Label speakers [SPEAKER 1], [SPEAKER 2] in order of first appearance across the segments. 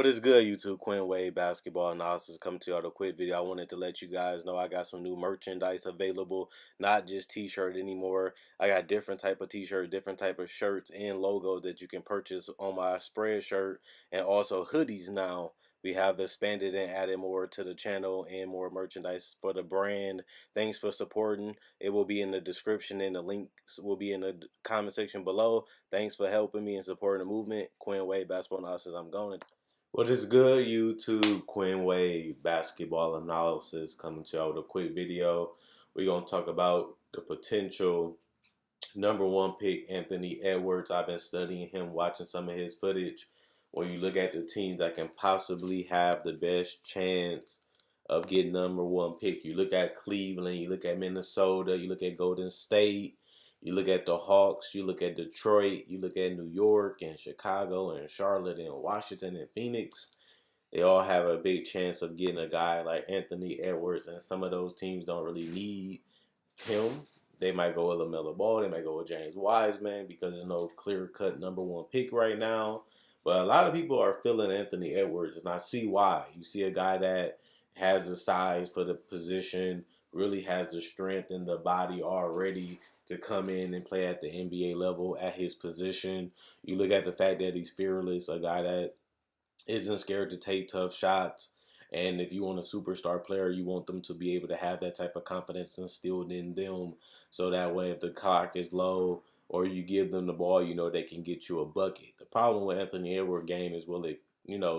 [SPEAKER 1] is good, YouTube? Quinn Wade Basketball Analysis coming to you with a quick video. I wanted to let you guys know I got some new merchandise available, not just t-shirt anymore. I got different type of t-shirt, different type of shirts and logos that you can purchase on my spread shirt, and also hoodies now. We have expanded and added more to the channel and more merchandise for the brand. Thanks for supporting. It will be in the description and the links will be in the comment section below. Thanks for helping me and supporting the movement. Quinn Wade Basketball Analysis. I'm going. What is good, YouTube? Quinn Wade Basketball Analysis coming to y'all with a quick video. We're going to talk about the potential #1 pick, Anthony Edwards. I've been studying him, watching some of his footage. When you look at the teams that can possibly have the best chance of getting #1 pick, you look at Cleveland, you look at Minnesota, you look at Golden State, you look at the Hawks, you look at Detroit, you look at New York and Chicago and Charlotte and Washington and Phoenix. They all have a big chance of getting a guy like Anthony Edwards, and some of those teams don't really need him. They might go with LaMelo Ball, they might go with James Wiseman because there's no clear-cut #1 pick right now. But a lot of people are feeling Anthony Edwards, and I see why. You see a guy that has the size for the position, really has the strength in the body already to come in and play at the NBA level at his position. You look at the fact that he's fearless, a guy that isn't scared to take tough shots. And if you want a superstar player, you want them to be able to have that type of confidence instilled in them. So that way, if the clock is low or you give them the ball, you know they can get you a bucket. The problem with Anthony Edwards' game is will it,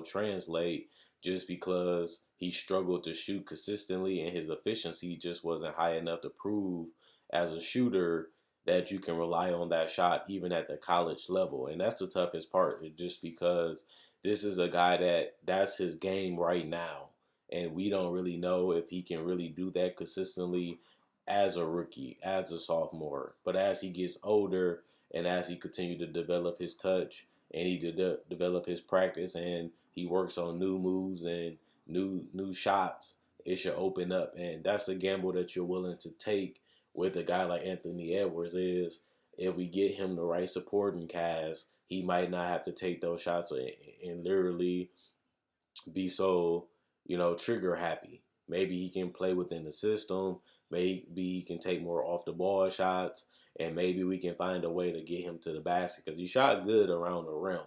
[SPEAKER 1] translate just because he struggled to shoot consistently and his efficiency just wasn't high enough to prove as a shooter that you can rely on that shot even at the college level. And that's the toughest part, just because this is a guy that's his game right now. And we don't really know if he can really do that consistently as a rookie, as a sophomore. But as he gets older and as he continues to develop his touch and he develop his practice and he works on new moves and new shots, it should open up. And that's a gamble that you're willing to take with a guy like Anthony Edwards is if we get him the right supporting cast, he might not have to take those shots and literally be so, trigger happy. Maybe he can play within the system. Maybe he can take more off the ball shots, and maybe we can find a way to get him to the basket because he shot good around the rim.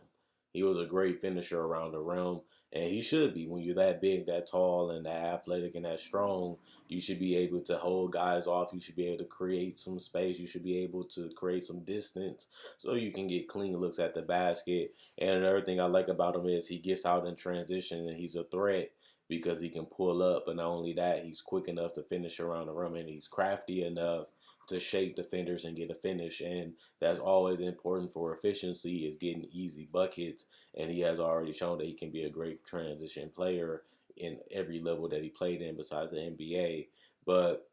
[SPEAKER 1] He was a great finisher around the rim, and he should be. When you're that big, that tall, and that athletic, and that strong, you should be able to hold guys off. You should be able to create some space. You should be able to create some distance so you can get clean looks at the basket. And another thing I like about him is he gets out in transition, and he's a threat because he can pull up. But not only that, he's quick enough to finish around the rim, and he's crafty enough to shake defenders and get a finish. And that's always important for efficiency, is getting easy buckets. And he has already shown that he can be a great transition player in every level that he played in besides the NBA. But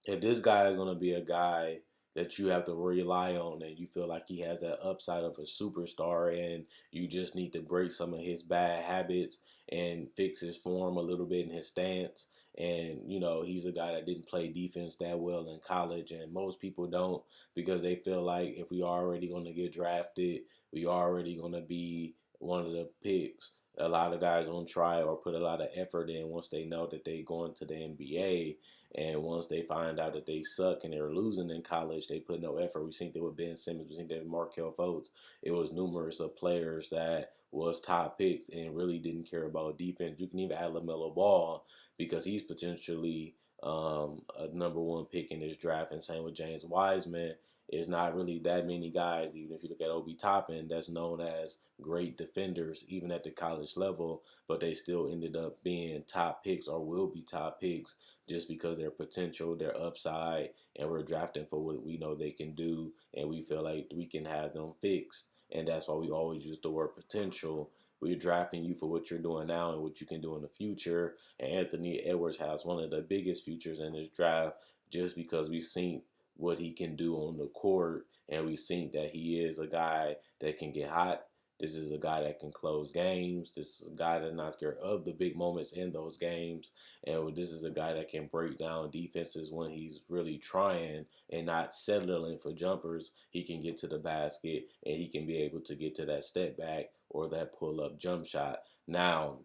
[SPEAKER 1] if this guy is going to be a guy that you have to rely on and you feel like he has that upside of a superstar and you just need to break some of his bad habits and fix his form a little bit in his stance. And, he's a guy that didn't play defense that well in college, and most people don't because they feel like if we are already going to get drafted, we are already going to be one of the picks. A lot of guys don't try or put a lot of effort in once they know that they're going to the NBA. And once they find out that they suck and they're losing in college, they put no effort. We seen that with Ben Simmons. We seen that with Markelle Fultz. It was numerous of players that was top picks and really didn't care about defense. You can even add LaMelo Ball because he's potentially a #1 pick in this draft. And same with James Wiseman. It's not really that many guys, even if you look at Obi Toppin, that's known as great defenders, even at the college level, but they still ended up being top picks or will be top picks just because their potential, their upside, and we're drafting for what we know they can do, and we feel like we can have them fixed. And that's why we always use the word potential. We're drafting you for what you're doing now and what you can do in the future. And Anthony Edwards has one of the biggest futures in this draft just because we've seen what he can do on the court, and we seen that he is a guy that can get hot. This is a guy that can close games. This is a guy that's not scared of the big moments in those games. And this is a guy that can break down defenses when he's really trying and not settling for jumpers. He can get to the basket and he can be able to get to that step back or that pull-up jump shot. Now,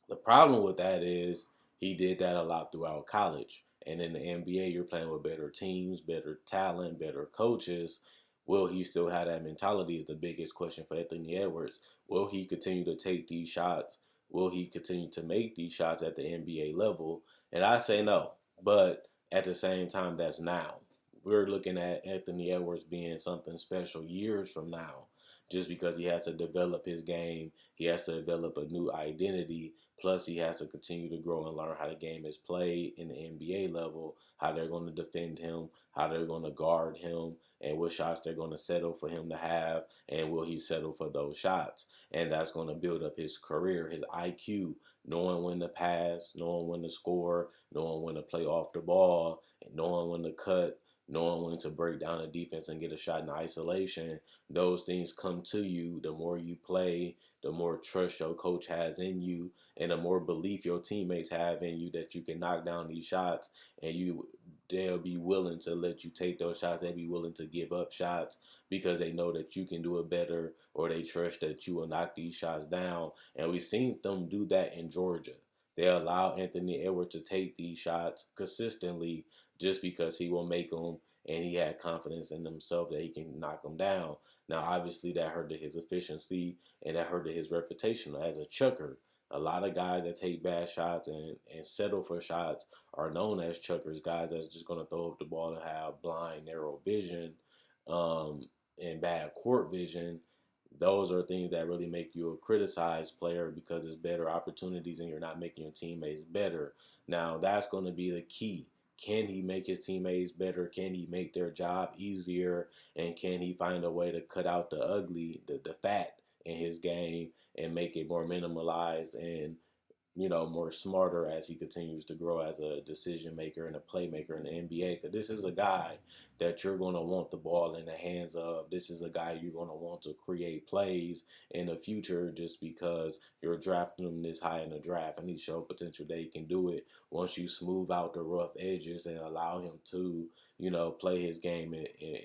[SPEAKER 1] the problem with that is he did that a lot throughout college. And in the NBA, you're playing with better teams, better talent, better coaches. Will he still have that mentality is the biggest question for Anthony Edwards. Will he continue to take these shots? Will he continue to make these shots at the NBA level? And I say no. But at the same time, that's now. We're looking at Anthony Edwards being something special years from now just because he has to develop his game. He has to develop a new identity. Plus, he has to continue to grow and learn how the game is played in the NBA level, how they're going to defend him, how they're going to guard him, and what shots they're going to settle for him to have, and will he settle for those shots? And that's going to build up his career, his IQ, knowing when to pass, knowing when to score, knowing when to play off the ball, and knowing when to cut, knowing when to break down a defense and get a shot in isolation. Those things come to you the more you play, the more trust your coach has in you, and the more belief your teammates have in you that you can knock down these shots, and they'll be willing to let you take those shots. They'll be willing to give up shots because they know that you can do it better, or they trust that you will knock these shots down. And we've seen them do that in Georgia. They allow Anthony Edwards to take these shots consistently just because he will make them, and he had confidence in himself that he can knock them down. Now, obviously, that hurted his efficiency and that hurted his reputation as a chucker. A lot of guys that take bad shots and settle for shots are known as chuckers, guys that's just going to throw up the ball and have blind, narrow vision um, and bad court vision. Those are things that really make you a criticized player because it's better opportunities and you're not making your teammates better. Now, that's going to be the key. Can he make his teammates better? Can he make their job easier? And can he find a way to cut out the ugly, the fat in his game and make it more minimalized and more smarter as he continues to grow as a decision maker and a playmaker in the NBA. Because this is a guy that you're going to want the ball in the hands of. This is a guy you're going to want to create plays in the future just because you're drafting him this high in the draft and he showed potential that he can do it once you smooth out the rough edges and allow him to play his game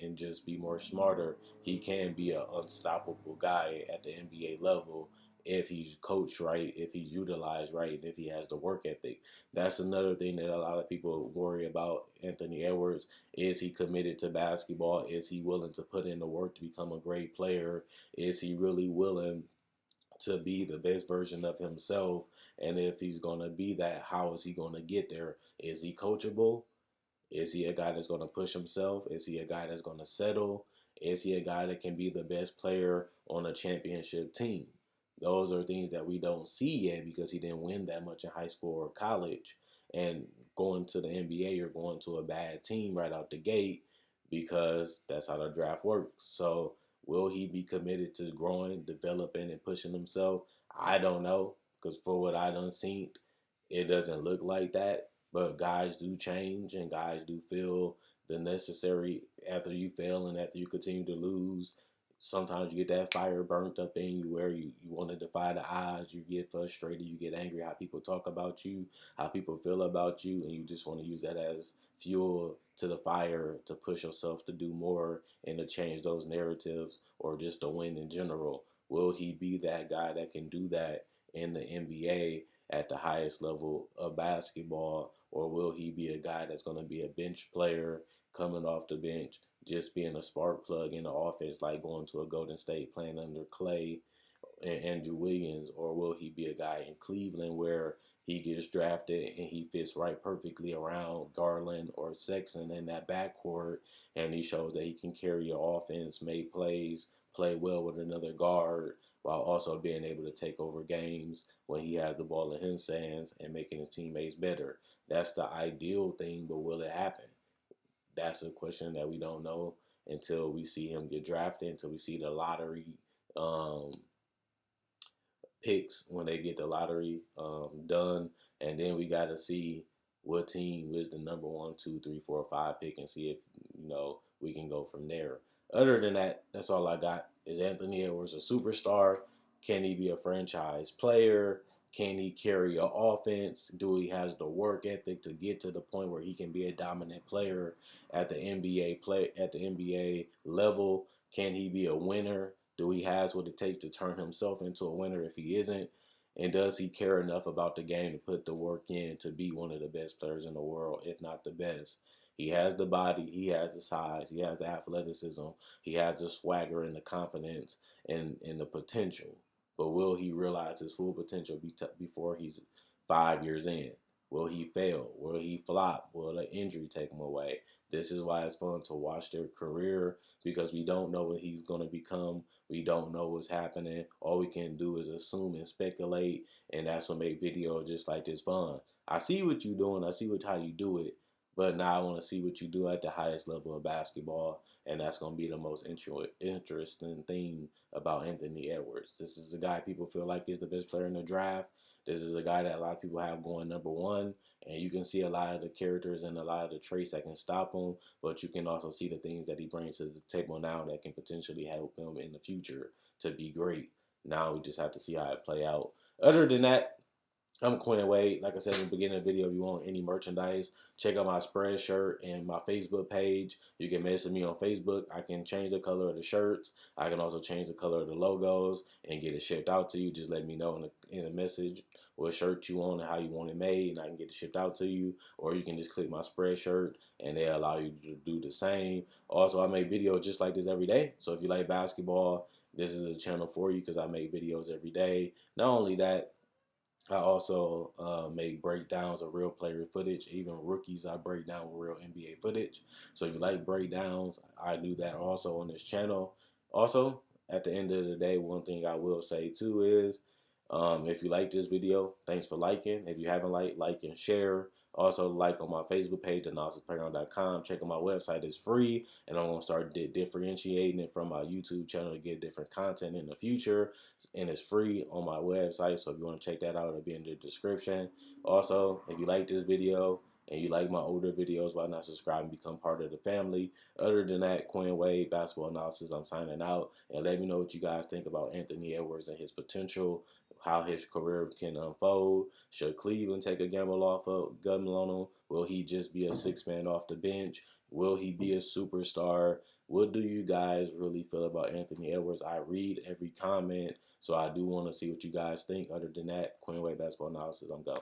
[SPEAKER 1] and just be more smarter. He can be an unstoppable guy at the NBA level if he's coached right, if he's utilized right, and if he has the work ethic. That's another thing that a lot of people worry about Anthony Edwards. Is he committed to basketball? Is he willing to put in the work to become a great player? Is he really willing to be the best version of himself? And if he's going to be that, how is he going to get there? Is he coachable? Is he a guy that's going to push himself? Is he a guy that's going to settle? Is he a guy that can be the best player on a championship team? Those are things that we don't see yet because he didn't win that much in high school or college. And going to the NBA, you're going to a bad team right out the gate because that's how the draft works. So, will he be committed to growing, developing, and pushing himself? I don't know because for what I done seen, it doesn't look like that. But guys do change and guys do feel the necessary after you fail and after you continue to lose. Sometimes you get that fire burnt up in you where you want to defy the odds. You get frustrated. You get angry how people talk about you, how people feel about you. And you just want to use that as fuel to the fire to push yourself to do more and to change those narratives or just to win in general. Will he be that guy that can do that in the NBA at the highest level of basketball, or will he be a guy that's going to be a bench player coming off the bench, just being a spark plug in the offense, like going to a Golden State playing under Clay and Andrew Wiggins, or will he be a guy in Cleveland where he gets drafted and he fits right perfectly around Garland or Sexton in that backcourt, and he shows that he can carry your offense, make plays, play well with another guard, while also being able to take over games when he has the ball in his hands and making his teammates better. That's the ideal thing, but will it happen? That's a question that we don't know until we see him get drafted, until we see the lottery um, picks when they get the lottery done, and then we got to see what team is the number 1, 2, 3, 4, 5 pick, and see if we can go from there. Other than that, that's all I got. Is Anthony Edwards a superstar? Can he be a franchise player? Can he carry an offense? Do he has the work ethic to get to the point where he can be a dominant player at the NBA level? Can he be a winner? Do he has what it takes to turn himself into a winner if he isn't? And does he care enough about the game to put the work in to be one of the best players in the world, if not the best? He has the body, he has the size, he has the athleticism, he has the swagger and the confidence and the potential. But will he realize his full potential before he's 5 years in? Will he fail? Will he flop? Will the injury take him away? This is why it's fun to watch their career, because we don't know what he's going to become. We don't know what's happening. All we can do is assume and speculate, and that's what make videos just like this fun. I see what you're doing. I see how you do it, but now I want to see what you do at the highest level of basketball, and that's going to be the most interesting thing about Anthony Edwards. This is a guy people feel like is the best player in the draft. This is a guy that a lot of people have going number 1, and you can see a lot of the characters and a lot of the traits that can stop him, but you can also see the things that he brings to the table now that can potentially help him in the future to be great. Now we just have to see how it play out. Other than that, I'm Quinn Wade. Like I said in the beginning of the video, if you want any merchandise, check out my spread shirt and my Facebook page. You can message me on Facebook. I can change the color of the shirts. I can also change the color of the logos and get it shipped out to you. Just let me know in a message what shirt you want and how you want it made, and I can get it shipped out to you. Or you can just click my spread shirt and they allow you to do the same. Also, I make videos just like this every day. So if you like basketball, this is a channel for you because I make videos every day. Not only that, I also make breakdowns of real player footage. Even rookies, I break down with real NBA footage. So if you like breakdowns, I do that also on this channel. Also, at the end of the day, one thing I will say too is, if you like this video, thanks for liking. If you haven't liked, like and share. Also, like on my Facebook page, analysisplayground.com. Check out my website; it's free, and I'm gonna start differentiating it from my YouTube channel to get different content in the future. And it's free on my website, so if you want to check that out, it'll be in the description. Also, if you like this video and you like my older videos, why not subscribe and become part of the family? Other than that, Quinn Wade, Basketball Analysis, I'm signing out. And let me know what you guys think about Anthony Edwards and his potential, how his career can unfold. Should Cleveland take a gamble on him? Will he just be a six-man off the bench? Will he be a superstar? What do you guys really feel about Anthony Edwards? I read every comment, so I do want to see what you guys think. Other than that, Quinn Wade Basketball Analysis, I'm going.